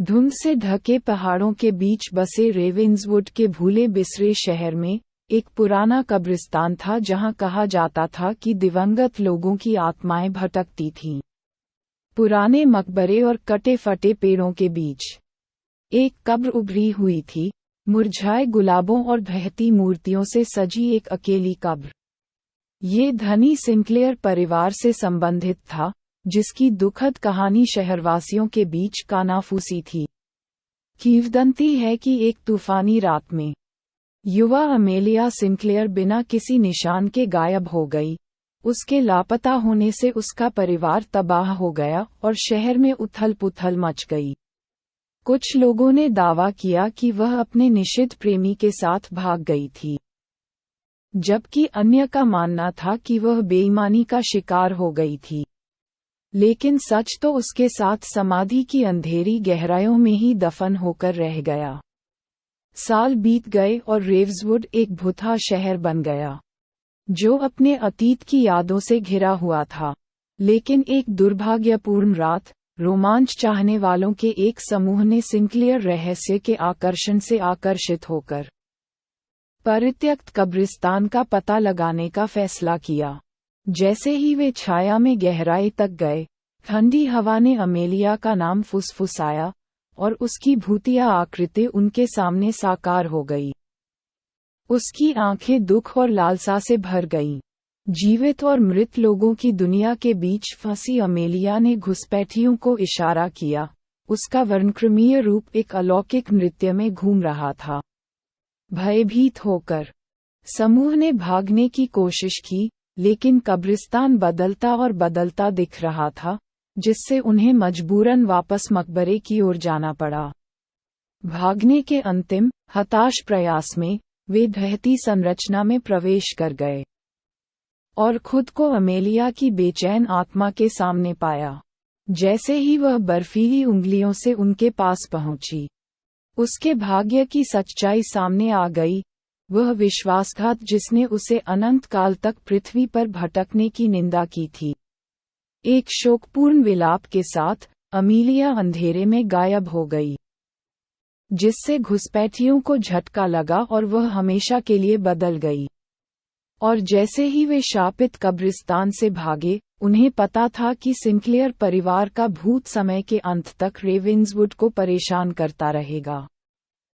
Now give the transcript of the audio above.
धुंध से ढके पहाड़ों के बीच बसे रेवेंसवुड के भूले बिसरे शहर में एक पुराना कब्रिस्तान था जहां कहा जाता था कि दिवंगत लोगों की आत्माएं भटकती थीं। पुराने मकबरे और कटे फटे पेड़ों के बीच एक कब्र उभरी हुई थी, मुरझाए गुलाबों और बहती मूर्तियों से सजी एक अकेली कब्र। ये धनी सिंक्लेयर परिवार से संबंधित था, जिसकी दुखद कहानी शहरवासियों के बीच कानाफूसी थी। किंवदंती है कि एक तूफानी रात में युवा अमेलिया सिंक्लेयर बिना किसी निशान के गायब हो गई। उसके लापता होने से उसका परिवार तबाह हो गया और शहर में उथल-पुथल मच गई। कुछ लोगों ने दावा किया कि वह अपने निषिद्ध प्रेमी के साथ भाग गई थी, जबकि अन्य का मानना था कि वह बेईमानी का शिकार हो गई थी। लेकिन सच तो उसके साथ समाधि की अंधेरी गहराइयों में ही दफन होकर रह गया। साल बीत गए और रेवेंसवुड एक भूथा शहर बन गया, जो अपने अतीत की यादों से घिरा हुआ था। लेकिन एक दुर्भाग्यपूर्ण रात, रोमांच चाहने वालों के एक समूह ने सिंक्लेयर रहस्य के आकर्षण से आकर्षित होकर परित्यक्त कब्रिस्तान का पता लगाने का फैसला किया। जैसे ही वे छाया में गहराई तक गए, ठंडी हवा ने अमेलिया का नाम फुसफुसाया और उसकी भूतिया आकृति उनके सामने साकार हो गई। उसकी आंखें दुख और लालसा से भर गईं। जीवित और मृत लोगों की दुनिया के बीच फंसी अमेलिया ने घुसपैठियों को इशारा किया। उसका वर्णक्रमीय रूप एक अलौकिक नृत्य में घूम रहा था। भयभीत होकर समूह ने भागने की कोशिश की, लेकिन कब्रिस्तान बदलता और बदलता दिख रहा था, जिससे उन्हें मजबूरन वापस मकबरे की ओर जाना पड़ा। भागने के अंतिम, हताश प्रयास में, वे ढहती संरचना में प्रवेश कर गए और खुद को अमेलिया की बेचैन आत्मा के सामने पाया। जैसे ही वह बर्फीली उंगलियों से उनके पास पहुंची, उसके भाग्य की सच्चाई सामने आ गई। वह विश्वासघात जिसने उसे अनंत काल तक पृथ्वी पर भटकने की निंदा की थी। एक शोकपूर्ण विलाप के साथ अमेलिया अंधेरे में गायब हो गई, जिससे घुसपैठियों को झटका लगा और वह हमेशा के लिए बदल गई। और जैसे ही वे शापित कब्रिस्तान से भागे, उन्हें पता था कि सिंक्लेयर परिवार का भूत समय के अंत तक रेवेंसवुड को परेशान करता रहेगा।